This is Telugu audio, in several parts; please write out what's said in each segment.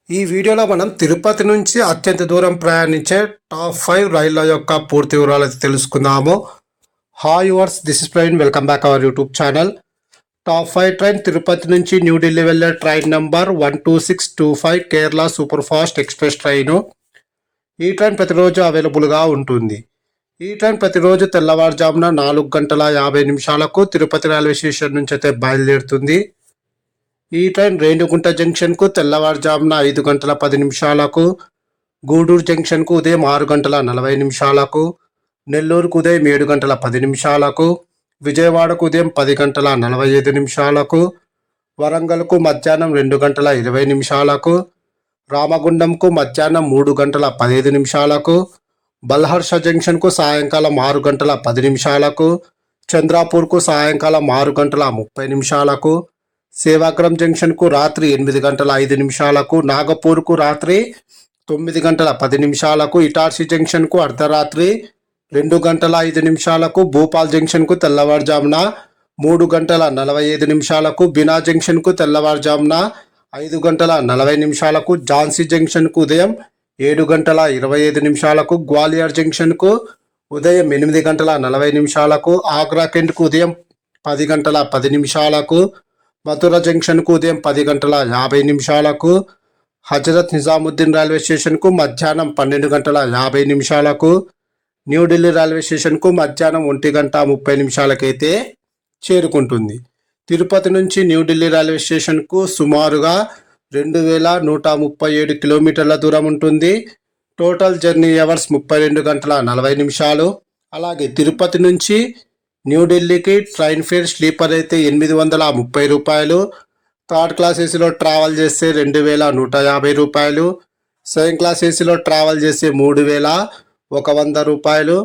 ఈ వీడియోలో మనం తిరుపతి నుంచి అత్యంత దూరం ప్రయాణించే టాప్ 5 రైళ్ల యొక్క పూర్తి వివరాలు అయితే తెలుసుకుందాము. Hi yours, this is Praveen, welcome back our YouTube channel. Top 5 train Tirupati నుంచి న్యూఢిల్లీ వెళ్ళే train number 12625 Kerala super fast express train. ఈ ట్రైన్ ప్రతిరోజు అవైలబుల్గా ఉంటుంది. ఈ ట్రైన్ ప్రతిరోజు తెల్లవారుజామున 4:50 తిరుపతి రైల్వే స్టేషన్ నుంచి అయితే బయలుదేరుతుంది. ఈ ట్రైన్ రేణిగుంట జంక్షన్కు తెల్లవారుజామున 5:10, గూడూరు జంక్షన్కు ఉదయం 6:40, నెల్లూరుకు ఉదయం 7:10, విజయవాడకు ఉదయం 10:45, వరంగల్కు మధ్యాహ్నం 2:20, రామగుండంకు మధ్యాహ్నం 3:15, బల్హర్ష జంక్షన్కు సాయంకాలం 6:10, చంద్రాపూర్కు సాయంకాలం 6:30, సేవాగ్రం జంక్షన్కు రాత్రి 8:05, నాగపూర్కు రాత్రి 9:10, ఇటార్సీ జంక్షన్కు అర్ధరాత్రి 2:05, భూపాల్ జంక్షన్కు తెల్లవారుజామున 3:45, బినా జంక్షన్కు తెల్లవారుజామున 5:40, ఝాన్సీ జంక్షన్కు ఉదయం 7:25, గ్వాలియర్ జంక్షన్కు ఉదయం 8:40, ఆగ్రా కెంట్కు ఉదయం 10:10, మథుర జంక్షన్కు ఉదయం 10:50, హజరత్ నిజాముద్దీన్ రైల్వే స్టేషన్కు మధ్యాహ్నం 12:50, న్యూఢిల్లీ రైల్వే స్టేషన్కు మధ్యాహ్నం 1:30 అయితే చేరుకుంటుంది. తిరుపతి నుంచి న్యూఢిల్లీ రైల్వే స్టేషన్కు సుమారుగా 2137 కిలోమీటర్ల దూరం ఉంటుంది. టోటల్ జర్నీ అవర్స్ 32 గంటల 40 నిమిషాలు. అలాగే తిరుపతి నుంచి న్యూఢిల్లీకి ట్రైన్ ఫేర్ స్లీపర్ అయితే 830 రూపాయలు, థర్డ్ క్లాస్ ఏసీలో ట్రావెల్ చేస్తే 2150 రూపాయలు, సెకండ్ క్లాస్ ఏసీలో ట్రావెల్ చేస్తే 3100 రూపాయలు,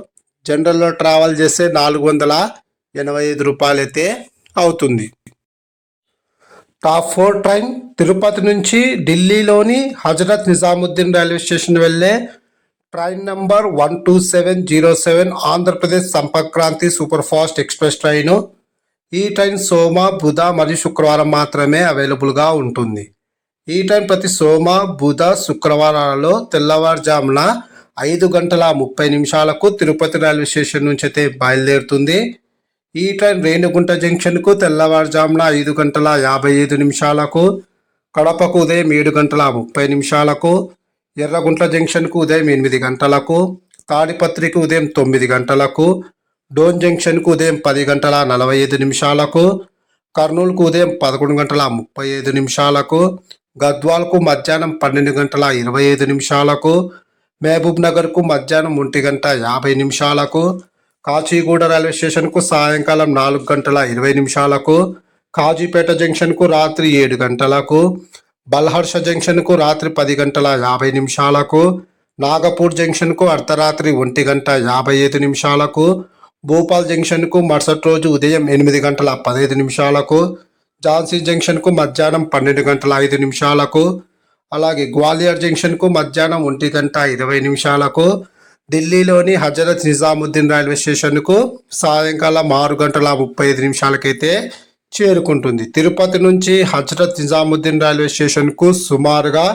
జనరల్లో ట్రావెల్ చేస్తే 485 రూపాయలు అయితే అవుతుంది. టాప్ 4 ట్రైన్ తిరుపతి నుంచి ఢిల్లీలోని హజరత్ నిజాముద్దీన్ రైల్వే స్టేషన్ వెళ్ళే train number 12707 Andhra Pradesh Sampark Kranti super fast express train. ఈ ట్రైన్ సోమ, బుధ మరియు శుక్రవారం మాత్రమే అవైలబుల్గా ఉంటుంది. ఈ ట్రైన్ ప్రతి సోమ, బుధ, శుక్రవారాలలో తెల్లవారుజామున 5:30 తిరుపతి రైల్వే స్టేషన్ నుంచి అయితే బయలుదేరుతుంది. ఈ ట్రైన్ రేణిగుంట జంక్షన్కు తెల్లవారుజామున 5:55, కడపకు ఉదయం 7:30, ఎర్రగుంట్ల జంక్షన్కు ఉదయం 8 గంటలకు, తాడిపత్రికి ఉదయం 9 గంటలకు, డోన్ జంక్షన్కు ఉదయం 10:45, కర్నూలుకు ఉదయం 11:35, గద్వాల్కు మధ్యాహ్నం 12:25, మహబూబ్ నగర్కు మధ్యాహ్నం 1:50, కాచిగూడ రైల్వే స్టేషన్కు సాయంకాలం 4:20, కాజీపేట జంక్షన్కు రాత్రి 7 గంటలకు, బల్హర్ష జంక్షన్కు రాత్రి 10:50, నాగపూర్ జంక్షన్కు అర్ధరాత్రి 1:55, భూపాల్ జంక్షన్కు మరుసటి రోజు ఉదయం 8:15, ఝాన్సీ జంక్షన్కు మధ్యాహ్నం 12:05, అలాగే గ్వాలియర్ జంక్షన్కు మధ్యాహ్నం 1:20, ఢిల్లీలోని హజరత్ నిజాముద్దీన్ రైల్వే స్టేషన్కు సాయంకాలం 6:35 అయితే చేరుకుంటుంది. తిరుపతి నుంచి హజరత్ నిజాముద్దీన్ రైల్వే స్టేషన్కు సుమారుగా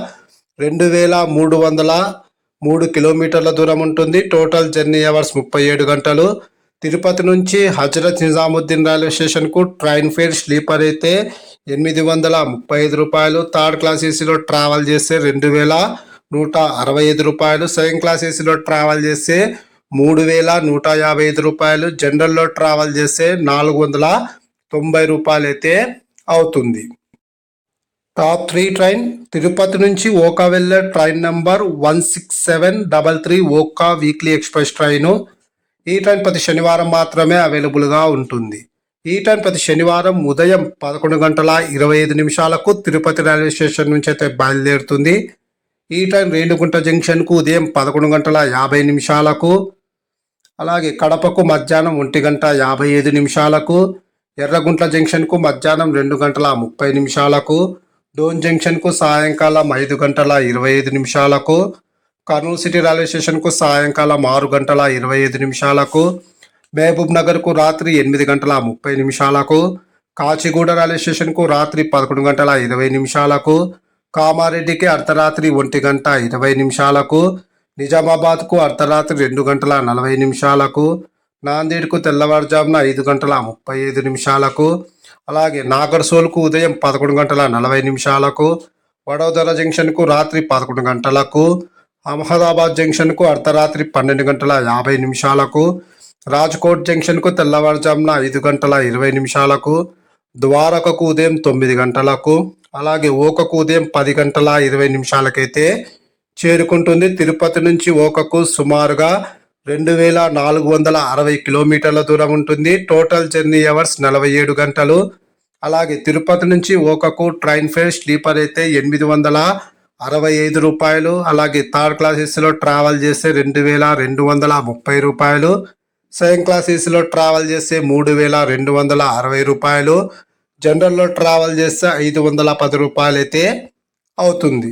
2303 కిలోమీటర్ల దూరం ఉంటుంది. టోటల్ జర్నీ అవర్స్ 37 గంటలు. తిరుపతి నుంచి హజరత్ నిజాముద్దీన్ రైల్వే స్టేషన్కు ట్రైన్ ఫేర్ స్లీపర్ అయితే 835 రూపాయలు, థర్డ్ క్లాస్ ఏసీలో ట్రావెల్ చేస్తే 2165 రూపాయలు, సెకండ్ క్లాస్ ఏసీలో ట్రావెల్ చేస్తే 3155 రూపాయలు, జనరల్లో ట్రావెల్ చేస్తే 490 రూపాయలు అయితే అవుతుంది. టాప్ 3 ట్రైన్ తిరుపతి నుంచి ఓకా వెళ్ళే train number 16733 Okha weekly express train. ఈ ట్రైన్ ప్రతి శనివారం మాత్రమే అవైలబుల్గా ఉంటుంది. ఈ ట్రైన్ ప్రతి శనివారం ఉదయం 11:25 తిరుపతి రైల్వే స్టేషన్ నుంచి అయితే బయలుదేరుతుంది. ఈ ట్రైన్ రేణిగుంట జంక్షన్కు ఉదయం 11:50, అలాగే కడపకు మధ్యాహ్నం 1:55, ఎర్రగుంట్ల జంక్షన్కు మధ్యాహ్నం 2:30, డోన్ జంక్షన్కు సాయంకాలం 5:25, కర్నూలు సిటీ రైల్వే స్టేషన్కు సాయంకాలం 6:25, మహబూబ్ నగర్కు రాత్రి 8:30, కాచిగూడ రైల్వే స్టేషన్కు రాత్రి 11:20, కామారెడ్డికి అర్ధరాత్రి 1:20 నిజామాబాద్కు అర్ధరాత్రి 2:40 నాందేడ్కు తెల్లవారుజామున 5:35 అలాగే నాగర్సోల్కు ఉదయం 11:40 వడోదర జంక్షన్కు రాత్రి 11 గంటలకు, అహ్మదాబాద్ జంక్షన్కు అర్ధరాత్రి 12:50 రాజ్కోట్ జంక్షన్కు తెల్లవారుజామున 5:20 ద్వారకకు ఉదయం 9 గంటలకు, అలాగే ఓకకు ఉదయం 10:20 చేరుకుంటుంది. తిరుపతి నుంచి ఓకకు సుమారుగా 2460 కిలోమీటర్ల దూరం ఉంటుంది. టోటల్ జర్నీ అవర్స్ 47 గంటలు. అలాగే తిరుపతి నుంచి ఓకకు ట్రైన్ ఫేర్ స్లీపర్ అయితే 865 రూపాయలు. అలాగే థర్డ్ క్లాస్ ఏసీలో ట్రావెల్ చేస్తే 2230 రూపాయలు. సెకండ్ క్లాస్ ఏసీలో ట్రావెల్ చేస్తే 3260 రూపాయలు. జనరల్లో ట్రావెల్ చేస్తే 510 రూపాయలు అయితే అవుతుంది.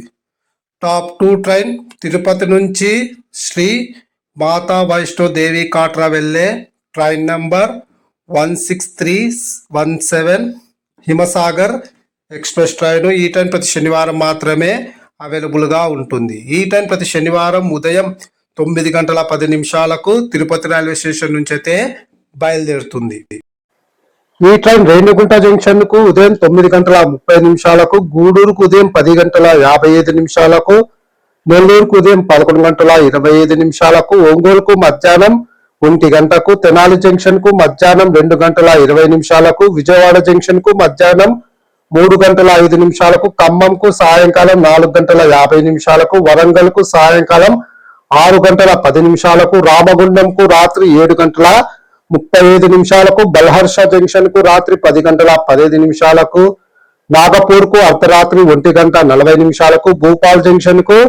టాప్ 2 ట్రైన్ తిరుపతి నుంచి శ్రీ మాతా వైష్ణో దేవి కాట్రా వెళ్ళే train number 16317 Himsagar express train. ఈ ట్రైన్ ప్రతి శనివారం మాత్రమే అవైలబుల్గా ఉంటుంది. ఈ ట్రైన్ ప్రతి శనివారం ఉదయం 9:10 తిరుపతి రైల్వే స్టేషన్ నుంచి అయితే బయలుదేరుతుంది. ఈ ట్రైన్ రేణిగుంట జంక్షన్ కు ఉదయం 9:30 గూడూరుకు ఉదయం 10:55 నెల్లూరుకు ఉదయం 11:25 ఒంగోలుకు మధ్యాహ్నం 1 గంటకు, తెనాలి జంక్షన్ కు మధ్యాహ్నం 2:20 విజయవాడ జంక్షన్ కు మధ్యాహ్నం 3:05 ఖమ్మంకు సాయంకాలం 4:50 వరంగల్ కు సాయంకాలం 6:10 రామగుండంకు రాత్రి 7:35 బల్హర్ష జంక్షన్ కు రాత్రి 10:15 నాగపూర్ కు అర్ధరాత్రి 1:40 భూపాల్ జంక్షన్ కు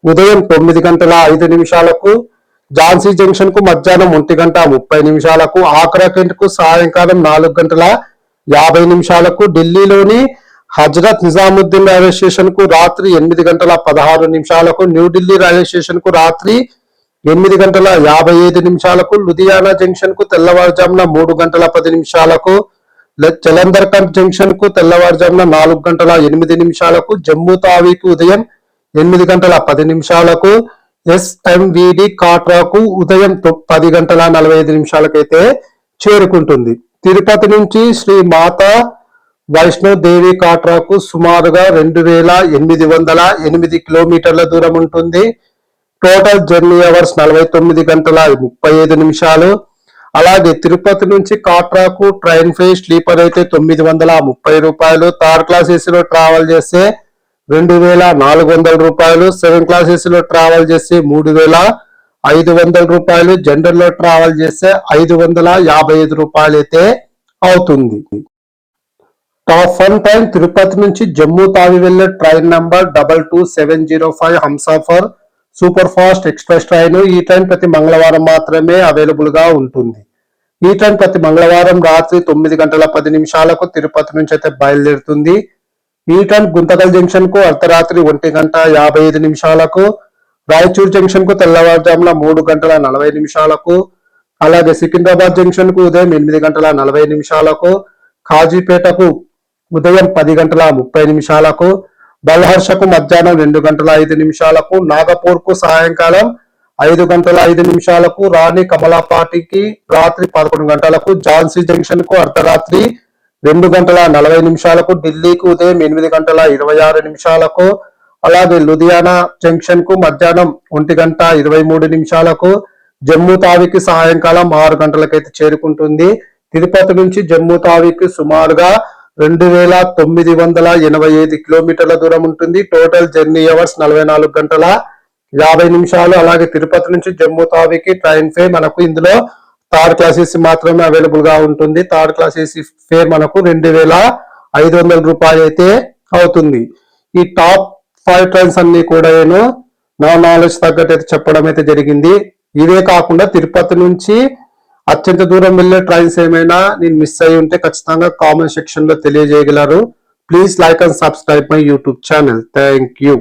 ఉదయం 9:05 ఝాన్సీ జంక్షన్ కు మధ్యాహ్నం 1:30 ఆక్రాకెంట్ కు సాయంకాలం 4:50 ఢిల్లీలోని హజరత్ నిజాముద్దీన్ రైల్వే స్టేషన్ కు రాత్రి 8:16 న్యూఢిల్లీ రైల్వే స్టేషన్ కు రాత్రి 8:55 లుధియానా జంక్షన్ కు తెల్లవారుజామున 3:10 జలంధర్కంట్ జంక్షన్ కు తెల్లవారుజామున 4:08 జమ్మూ తావీకి ఉదయం 8:10 ఎస్ఎంవిడి కాట్రాకు ఉదయం 10:45 అయితే చేరుకుంటుంది. తిరుపతి నుంచి శ్రీ మాతా వైష్ణో దేవి కాట్రాకు సుమారుగా 2808 కిలోమీటర్ల దూరం ఉంటుంది. Total journey hours 49:35. అలాగే తిరుపతి నుంచి కాట్రాకు ట్రైన్ ఫేర్ స్లీపర్ అయితే 930 రూపాయలు. థర్డ్ క్లాస్ ఏసీలో ట్రావెల్ చేస్తే 2400 రూపాయలు. సెకండ్ క్లాస్ ఏసీలో ట్రావెల్ చేస్తే 3500 రూపాయలు. జనరల్ లో ట్రావెల్ చేస్తే 555 రూపాయలు అయితే అవుతుంది. టాప్ 1 ట్రైన్ తిరుపతి నుంచి జమ్మూ తావి వెళ్లే train number 22705 Humsafar super fast express train. ఈ ట్రైన్ ప్రతి మంగళవారం మాత్రమే అవైలబుల్ గా ఉంటుంది. ఈ ట్రైన్ ప్రతి మంగళవారం రాత్రి 9:10 తిరుపతి నుంచి అయితే బయలుదేరుతుంది. ఈ ట్రైన్ గుంతకల్ జంక్షన్ కు అర్ధరాత్రి 1:55 రాయచూర్ జంక్షన్ కు తెల్లవారుజామున 3:40 అలాగే సికింద్రాబాద్ జంక్షన్ కు ఉదయం 8:40 కాజీపేటకు ఉదయం 10:30 బల్హర్షకు మధ్యాహ్నం 2:05 నాగపూర్ కు సాయంకాలం 5:05 రాణి కమలాపాటికి రాత్రి 11 గంటలకు ఝాన్సీ జంక్షన్ కు అర్ధరాత్రి 2:40 ఢిల్లీకి ఉదయం 8:26 అలాగే లుధియానా జంక్షన్ కు మధ్యాహ్నం 1:23 జమ్మూ తావికి సాయంకాలం 6 గంటలకైతే చేరుకుంటుంది. తిరుపతి నుంచి జమ్మూ తావికి సుమారుగా 2985 కిలోమీటర్ల దూరం ఉంటుంది. Total journey hours 44:50. అలాగే తిరుపతి నుంచి జమ్మూ తావికి ట్రైన్ ఫేర్ మనకు ఇందులో థర్డ్ క్లాస్ ఏసీ మాత్రమే అవైలబుల్ గా ఉంటుంది. థర్డ్ క్లాస్ ఏసీ ఫేర్ మనకు 2500 రూపాయలు అయితే అవుతుంది. ఈ టాప్ 5 ట్రైన్స్ అన్ని కూడా నేను నా నాలెడ్జ్ తగ్గట్టు అయితే చెప్పడం అయితే జరిగింది. ఇవే కాకుండా తిరుపతి నుంచి అత్యంత దూరం వెళ్ళే ట్రైన్స్ ఏమైనా నేను మిస్ అయి ఉంటే ఖచ్చితంగా కామెంట్ సెక్షన్ లో తెలియజేయగలరు. Please like and subscribe my YouTube channel. Thank you.